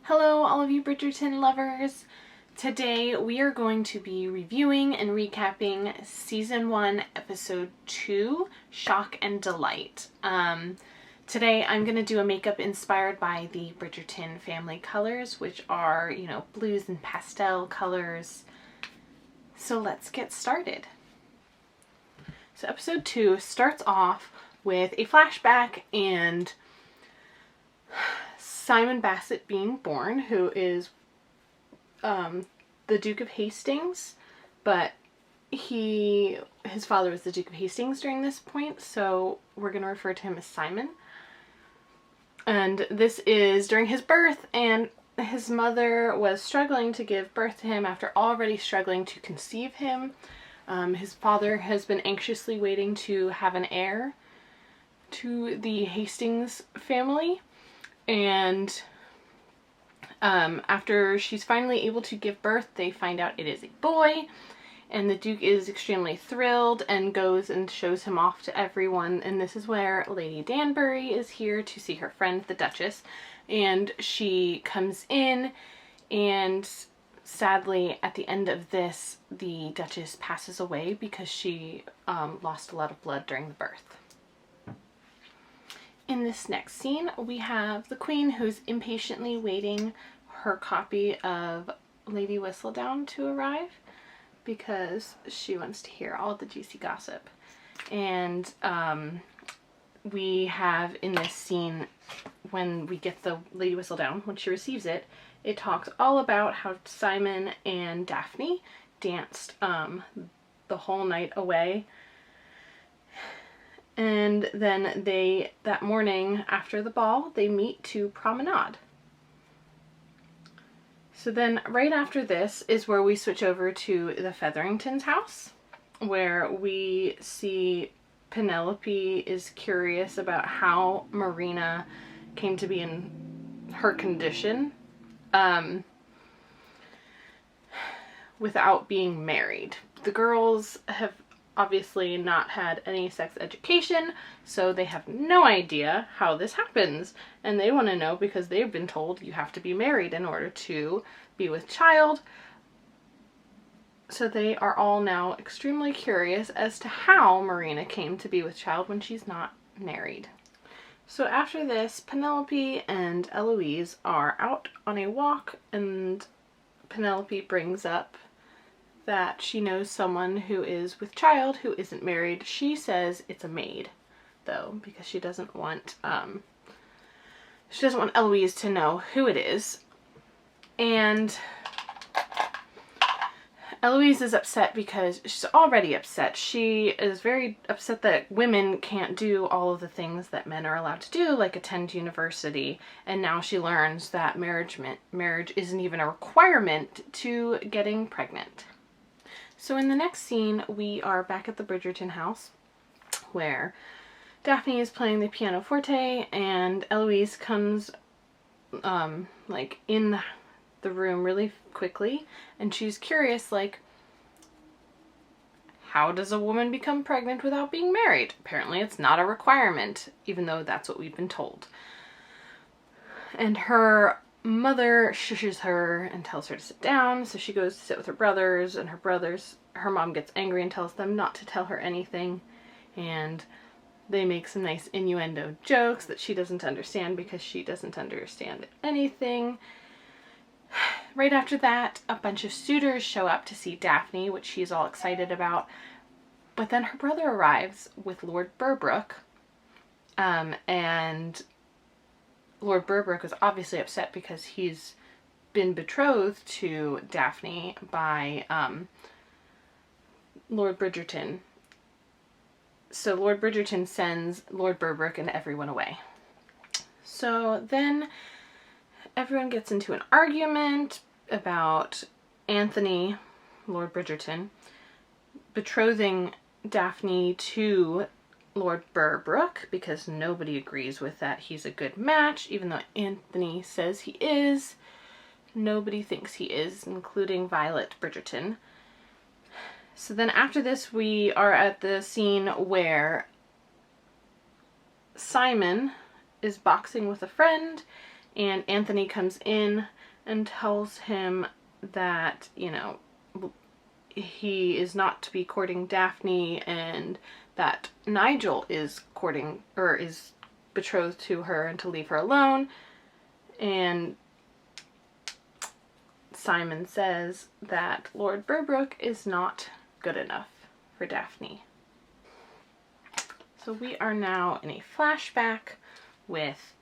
Hello all of you Bridgerton lovers! Today we are going to be reviewing and recapping Season 1, Episode 2, Shock and Delight. Today I'm going to do a makeup inspired by the Bridgerton family colors, which are, blues and pastel colors. So let's get started. So Episode 2 starts off with a flashback and Simon Bassett being born, who is the Duke of Hastings, but his father was the Duke of Hastings during this point, so we're going to refer to him as Simon. And this is during his birth, and his mother was struggling to give birth to him after already struggling to conceive him. His father has been anxiously waiting to have an heir to the Hastings family. And after she's finally able to give birth, they find out it is a boy, and the Duke is extremely thrilled and goes and shows him off to everyone. And this is where Lady Danbury is here to see her friend, the Duchess, and she comes in, and sadly at the end of this, the Duchess passes away because she lost a lot of blood during the birth. In this next scene, we have the Queen, who's impatiently waiting her copy of Lady Whistledown to arrive because she wants to hear all the juicy gossip. And we have in this scene, when we get the Lady Whistledown, when she receives it, it talks all about how Simon and Daphne danced the whole night away. And then that morning after the ball, they meet to promenade. So then right after this is where we switch over to the Featheringtons' house, where we see Penelope is curious about how Marina came to be in her condition without being married. The girls have obviously not had any sex education, so they have no idea how this happens, and they want to know because they've been told you have to be married in order to be with child. So they are all now extremely curious as to how Marina came to be with child when she's not married. So after this, Penelope and Eloise are out on a walk, and Penelope brings up that she knows someone who is with child who isn't married. She says it's a maid, though, because she doesn't want Eloise to know who it is. And Eloise is upset because she's already upset. She is very upset that women can't do all of the things that men are allowed to do, like attend university, and now she learns that marriage isn't even a requirement to getting pregnant. So in the next scene, we are back at the Bridgerton house, where Daphne is playing the pianoforte, and Eloise comes, in the room really quickly, and she's curious, how does a woman become pregnant without being married? Apparently it's not a requirement, even though that's what we've been told. And her mother shushes her and tells her to sit down, so she goes to sit with her brothers, and her mom gets angry and tells them not to tell her anything, and they make some nice innuendo jokes that she doesn't understand because she doesn't understand anything. Right after that, a bunch of suitors show up to see Daphne, which she's all excited about, but then her brother arrives with Lord Berbrook, and Lord Berbrook is obviously upset because he's been betrothed to Daphne by Lord Bridgerton. So Lord Bridgerton sends Lord Berbrook and everyone away. So then everyone gets into an argument about Anthony, Lord Bridgerton, betrothing Daphne to Lord Berbrook because nobody agrees with that. He's a good match, even though Anthony says he is. Nobody thinks he is, including Violet Bridgerton. So then after this, we are at the scene where Simon is boxing with a friend, and Anthony comes in and tells him that, you know, he is not to be courting Daphne, and that Nigel is courting, or is betrothed to her, and to leave her alone. And Simon says that Lord Berbrook is not good enough for Daphne. So we are now in a flashback with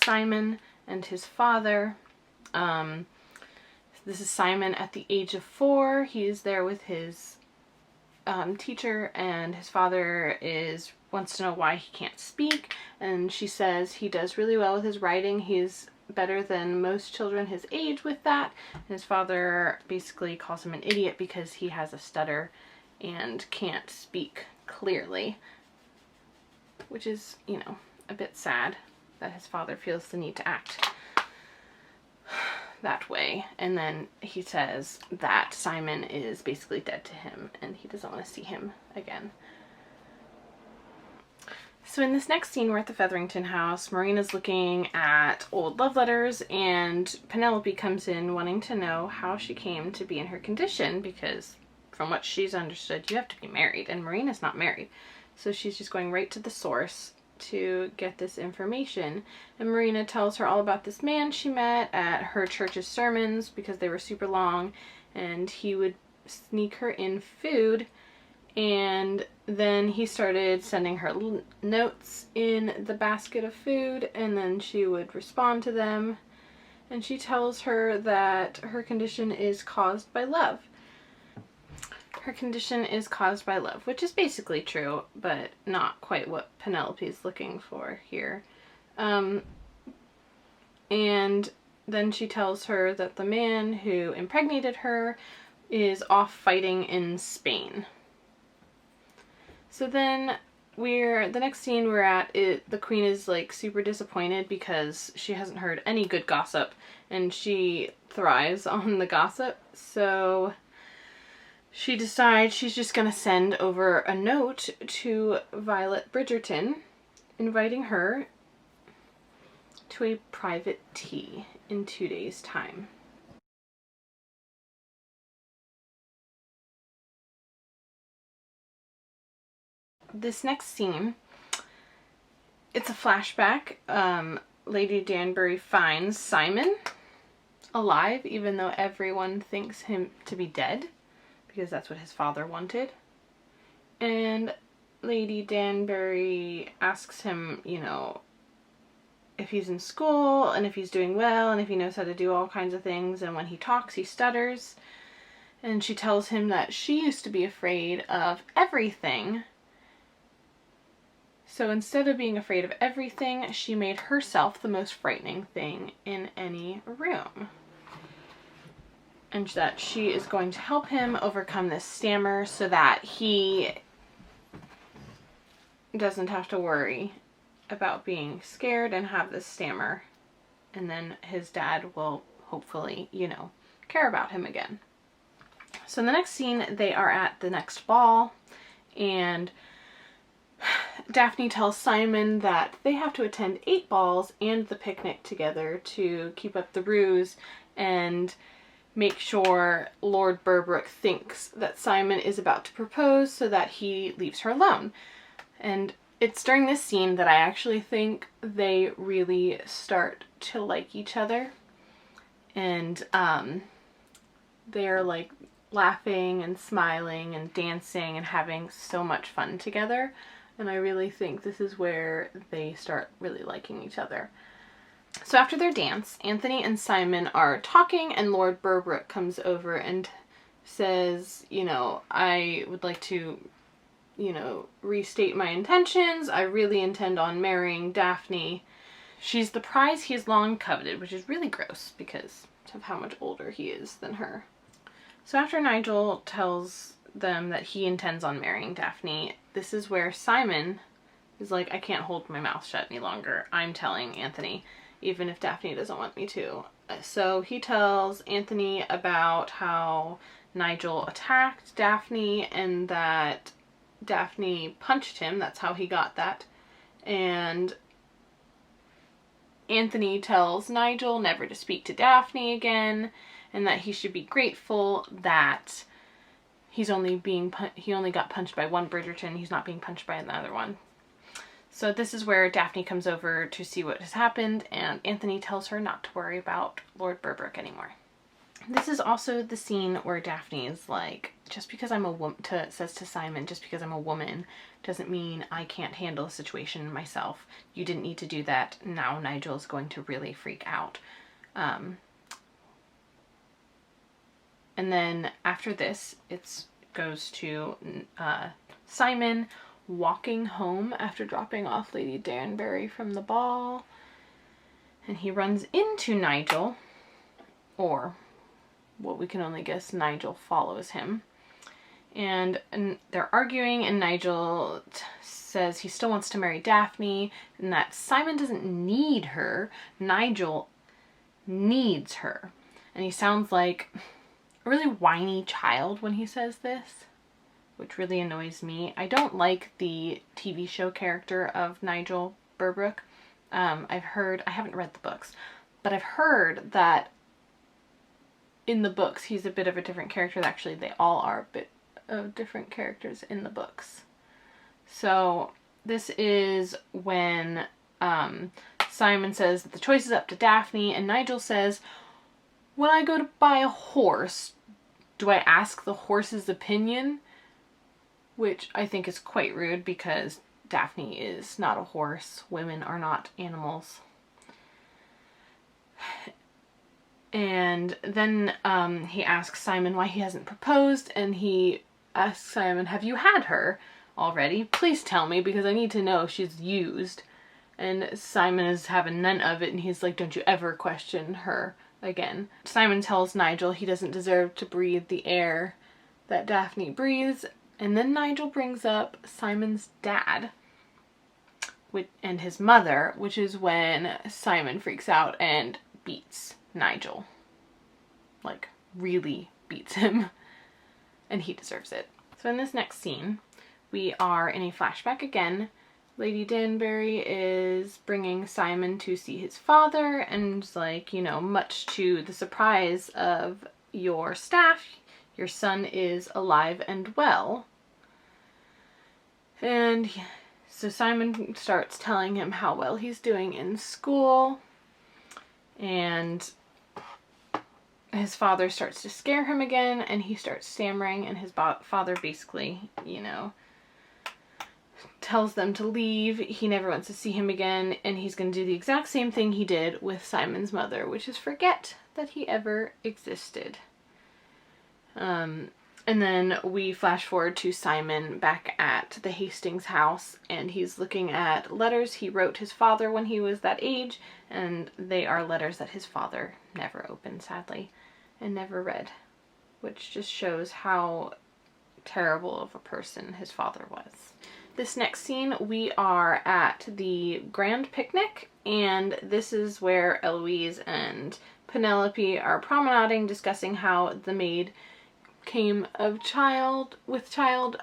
Simon and his father. This is Simon at the age of 4. He is there with his teacher, and his father wants to know why he can't speak, and she says he does really well with his writing. He's better than most children his age with that. And his father basically calls him an idiot because he has a stutter and can't speak clearly, which is, you know, a bit sad that his father feels the need to act that way. And then he says that Simon is basically dead to him and he doesn't want to see him again. So in this next scene, we're at the Featherington house. Marina's looking at old love letters, and Penelope comes in wanting to know how she came to be in her condition, because from what she's understood, you have to be married, and Marina's not married. So she's just going right to the source to get this information. And Marina tells her all about this man she met at her church's sermons, because they were super long, and he would sneak her in food, and then he started sending her notes in the basket of food, and then she would respond to them. And she tells her that her condition is caused by love. Her condition is caused by love, which is basically true, but not quite what Penelope is looking for here. And then she tells her that the man who impregnated her is off fighting in Spain. So then the next scene we're at, the queen is like super disappointed because she hasn't heard any good gossip, and she thrives on the gossip. So she decides she's just gonna send over a note to Violet Bridgerton inviting her to a private tea in 2 days' time. This next scene, it's a flashback. Lady Danbury finds Simon alive, even though everyone thinks him to be dead, because that's what his father wanted. And Lady Danbury asks him, you know, if he's in school, and if he's doing well, and if he knows how to do all kinds of things, and when he talks, he stutters. And she tells him that she used to be afraid of everything. So instead of being afraid of everything, she made herself the most frightening thing in any room. And that she is going to help him overcome this stammer so that he doesn't have to worry about being scared and have this stammer. And then his dad will hopefully, you know, care about him again. So in the next scene, they are at the next ball, and Daphne tells Simon that they have to attend 8 balls and the picnic together to keep up the ruse and make sure Lord Berbrook thinks that Simon is about to propose so that he leaves her alone. And it's during this scene that I actually think they really start to like each other. And they're like laughing and smiling and dancing and having so much fun together. And I really think this is where they start really liking each other. So after their dance, Anthony and Simon are talking, and Lord Berbrook comes over and says, you know, I would like to, you know, restate my intentions. I really intend on marrying Daphne. She's the prize he has long coveted, which is really gross because of how much older he is than her. So after Nigel tells them that he intends on marrying Daphne, this is where Simon is like, I can't hold my mouth shut any longer. I'm telling Anthony, even if Daphne doesn't want me to. So he tells Anthony about how Nigel attacked Daphne and that Daphne punched him. That's how he got that. And Anthony tells Nigel never to speak to Daphne again, and that he should be grateful that he only got punched by one Bridgerton. He's not being punched by another one. So this is where Daphne comes over to see what has happened, and Anthony tells her not to worry about Lord Berbrooke anymore. This is also the scene where Daphne is like, just because I'm a woman, says to Simon, just because I'm a woman doesn't mean I can't handle a situation myself. You didn't need to do that. Now Nigel is going to really freak out. And then after this, it goes to Simon walking home after dropping off Lady Danbury from the ball. And he runs into Nigel, or what we can only guess, Nigel follows him. And they're arguing, and Nigel says he still wants to marry Daphne, and that Simon doesn't need her, Nigel needs her. And he sounds like a really whiny child when he says this, which really annoys me. I don't like the TV show character of Nigel Berbrooke. I haven't read the books, but I've heard that in the books he's a bit of a different character. Actually, they all are a bit of different characters in the books. So this is when Simon says that the choice is up to Daphne, and Nigel says, when I go to buy a horse, do I ask the horse's opinion? Which I think is quite rude, because Daphne is not a horse. Women are not animals. And then he asks Simon why he hasn't proposed, and he asks Simon, have you had her already? Please tell me, because I need to know if she's used. And Simon is having none of it, and he's like, don't you ever question her again. Simon tells Nigel he doesn't deserve to breathe the air that Daphne breathes, and then Nigel brings up Simon's dad and his mother, which is when Simon freaks out and beats Nigel. Like, really beats him. And he deserves it. So in this next scene, we are in a flashback again. Lady Danbury is bringing Simon to see his father, and like, you know, much to the surprise of your staff, your son is alive and well. And so Simon starts telling him how well he's doing in school, and his father starts to scare him again, and he starts stammering, and his father basically, you know, tells them to leave. He never wants to see him again, and he's going to do the exact same thing he did with Simon's mother, which is forget that he ever existed. And then we flash forward to Simon back at the Hastings house, and he's looking at letters he wrote his father when he was that age, and they are letters that his father never opened, sadly, and never read, which just shows how terrible of a person his father was. This next scene, we are at the grand picnic, and this is where Eloise and Penelope are promenading, discussing how the maid came of child without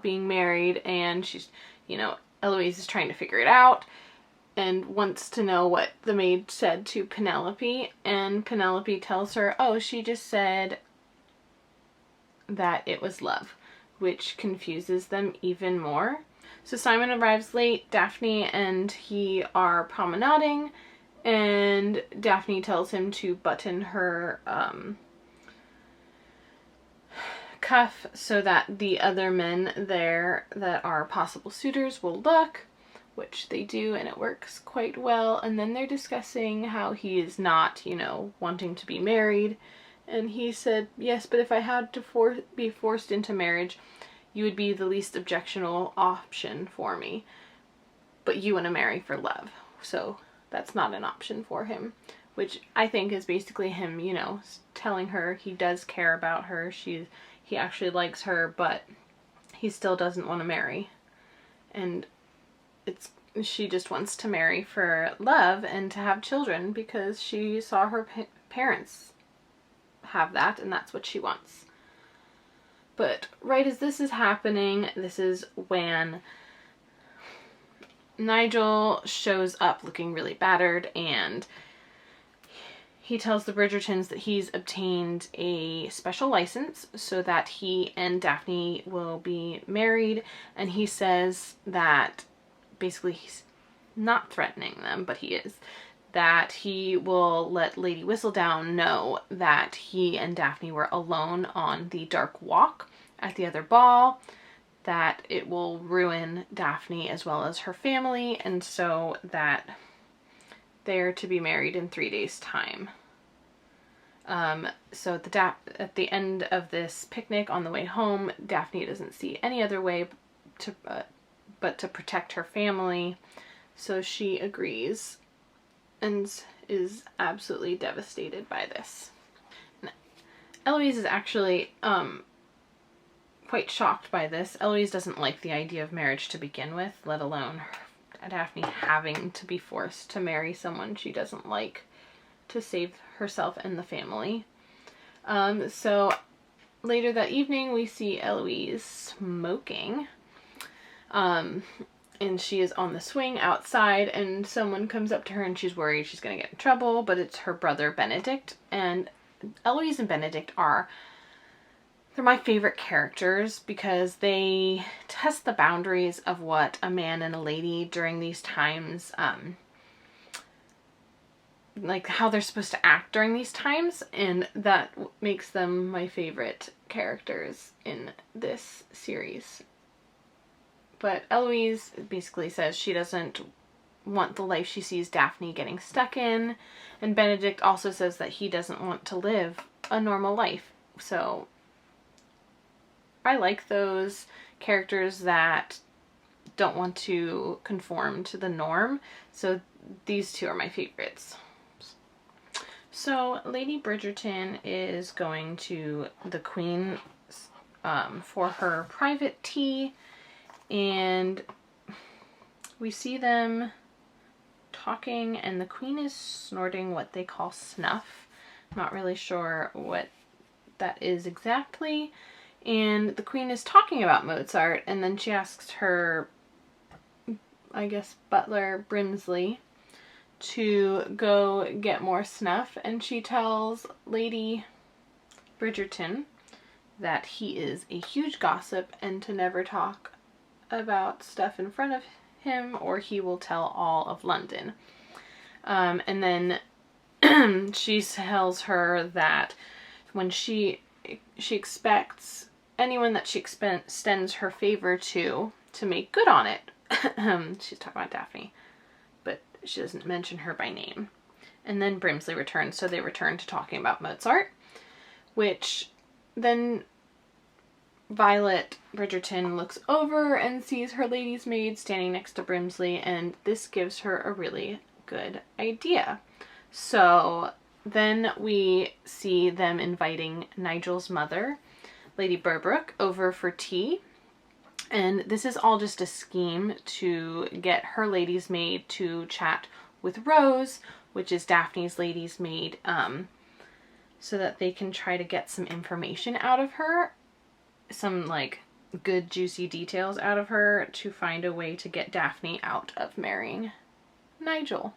being married, and she's, you know, Eloise is trying to figure it out and wants to know what the maid said to Penelope, and Penelope tells her, oh, she just said that it was love, which confuses them even more. So Simon arrives late. Daphne and he are promenading, and Daphne tells him to button her cuff so that the other men there that are possible suitors will look, which they do, and it works quite well. And then they're discussing how he is not, you know, wanting to be married, and he said, yes, but if I had to be forced into marriage, you would be the least objectionable option for me, but you want to marry for love, so that's not an option for him. Which I think is basically him, you know, telling her he does care about her, he actually likes her, but he still doesn't want to marry. And she just wants to marry for love and to have children because she saw her parents have that, and that's what she wants. But right as this is happening, this is when Nigel shows up looking really battered, and he tells the Bridgertons that he's obtained a special license so that he and Daphne will be married, and he says that basically he's not threatening them, but he is, that he will let Lady Whistledown know that he and Daphne were alone on the dark walk at the other ball, that it will ruin Daphne as well as her family, and so that they're to be married in 3 days' time. So at the end of this picnic on the way home, Daphne doesn't see any other way but to protect her family, so she agrees and is absolutely devastated by this. Eloise is actually quite shocked by this. Eloise doesn't like the idea of marriage to begin with, let alone Daphne having to be forced to marry someone she doesn't like to save herself and the family. So later that evening we see Eloise smoking. And she is on the swing outside, and someone comes up to her and she's worried she's going to get in trouble, but it's her brother Benedict. And Eloise and Benedict they're my favorite characters because they test the boundaries of what a man and a lady during these times, like how they're supposed to act during these times, and that makes them my favorite characters in this series. But Eloise basically says she doesn't want the life she sees Daphne getting stuck in, and Benedict also says that he doesn't want to live a normal life. So I like those characters that don't want to conform to the norm, so these two are my favorites. So Lady Bridgerton is going to the Queen for her private tea, and we see them talking, and the Queen is snorting what they call snuff. I'm not really sure what that is exactly. And the Queen is talking about Mozart, and then she asks her, I guess, butler Brimsley to go get more snuff, and she tells Lady Bridgerton that he is a huge gossip and to never talk about stuff in front of him or he will tell all of London. And then she tells her that when she expects anyone that she extends her favor to make good on it. She's talking about Daphne, but she doesn't mention her by name. And then Brimsley returns, so they return to talking about Mozart, which then Violet Bridgerton looks over and sees her lady's maid standing next to Brimsley, and this gives her a really good idea. So then we see them inviting Nigel's mother, Lady Berbrook, over for tea. And this is all just a scheme to get her lady's maid to chat with Rose, which is Daphne's lady's maid, so that they can try to get some information out of her, some like good juicy details out of her to find a way to get Daphne out of marrying Nigel.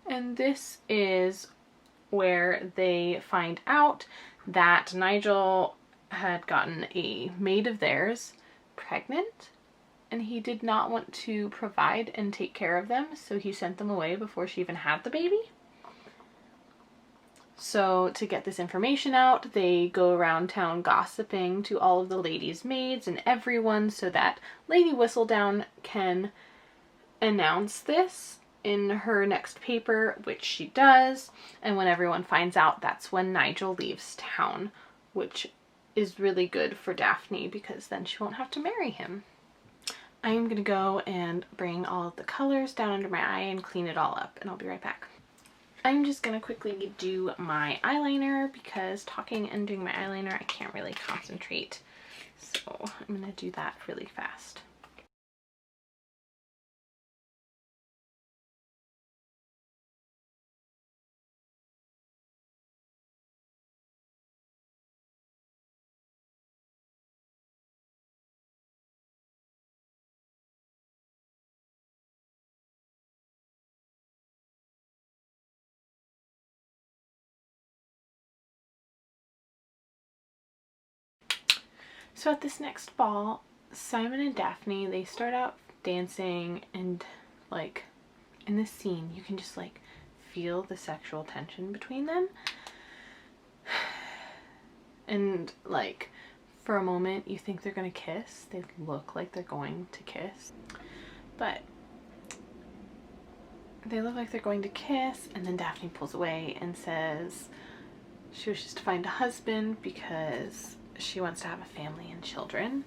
And this is where they find out that Nigel had gotten a maid of theirs pregnant, and he did not want to provide and take care of them, so he sent them away before she even had the baby. So to get this information out, they go around town gossiping to all of the ladies' maids and everyone so that Lady Whistledown can announce this in her next paper, which she does. And when everyone finds out, that's when Nigel leaves town, which is really good for Daphne because then she won't have to marry him. I am going to go and bring all of the colors down under my eye and clean it all up, and I'll be right back. I'm just going to quickly do my eyeliner because talking and doing my eyeliner, I can't really concentrate. So I'm going to do that really fast. So at this next ball, Simon and Daphne, they start out dancing, and like in this scene you can just like feel the sexual tension between them. And like for a moment you think they're gonna kiss. They look like they're going to kiss, but they look like they're going to kiss, and then Daphne pulls away and says she wishes to find a husband because she wants to have a family and children.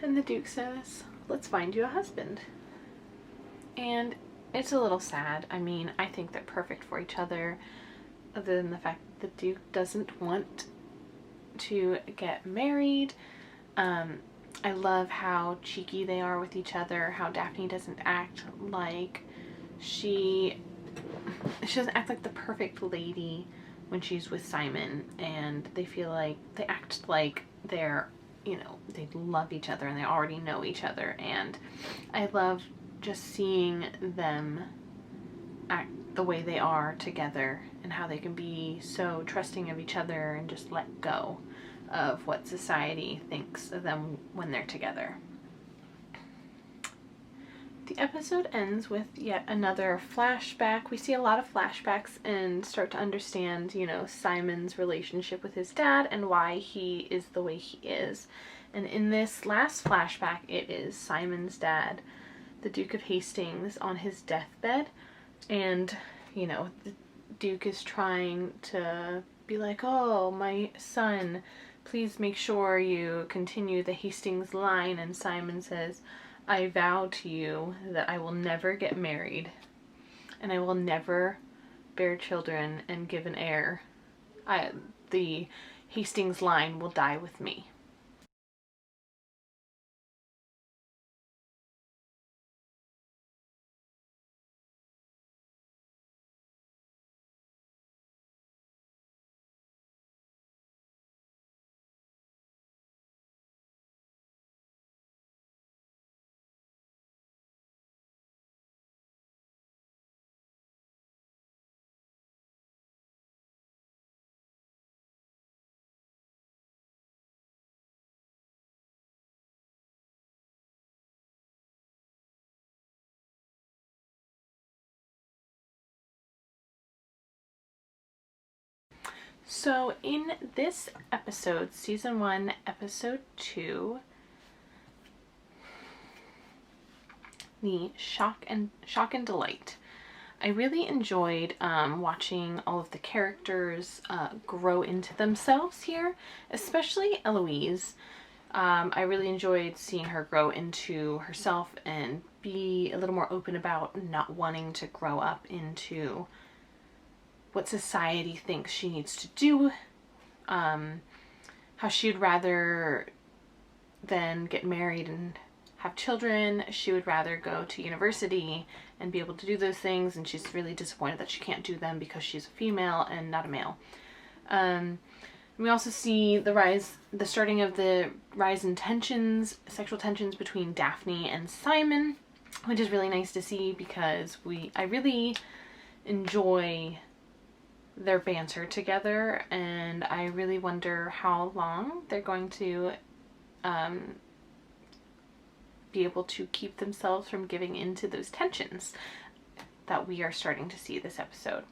And the Duke says, let's find you a husband. And it's a little sad. I mean, I think they're perfect for each other, other than the fact that the Duke doesn't want to get married. I love how cheeky they are with each other, how Daphne doesn't act like she doesn't act like the perfect lady when she's with Simon, and they act like they're, you know, they love each other and they already know each other. And I love just seeing them act the way they are together, and how they can be so trusting of each other and just let go of what society thinks of them when they're together. The episode ends with yet another flashback. We see a lot of flashbacks and start to understand, you know, Simon's relationship with his dad and why he is the way he is. And in this last flashback, it is Simon's dad, the Duke of Hastings, on his deathbed. And, you know, the Duke is trying to be like, oh, my son, please make sure you continue the Hastings line. And Simon says, I vow to you that I will never get married, and I will never bear children and give an heir. The Hastings line will die with me. So in this episode, season 1, episode 2, the shock and delight, I really enjoyed watching all of the characters grow into themselves here, especially Eloise. I really enjoyed seeing her grow into herself and be a little more open about not wanting to grow up into what society thinks she needs to do, how she'd rather than get married and have children, she would rather go to university and be able to do those things, and she's really disappointed that she can't do them because she's a female and not a male. We also see the starting of the rise in tensions, sexual tensions between Daphne and Simon, which is really nice to see because I really enjoy their banter together, and I really wonder how long they're going to be able to keep themselves from giving into those tensions that we are starting to see this episode.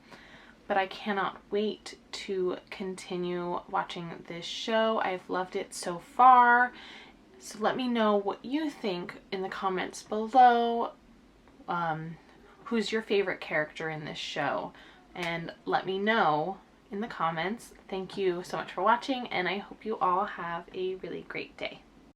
But I cannot wait to continue watching this show. I've loved it so far. So let me know what you think in the comments below. Who's your favorite character in this show? And let me know in the comments. Thank you so much for watching, and I hope you all have a really great day.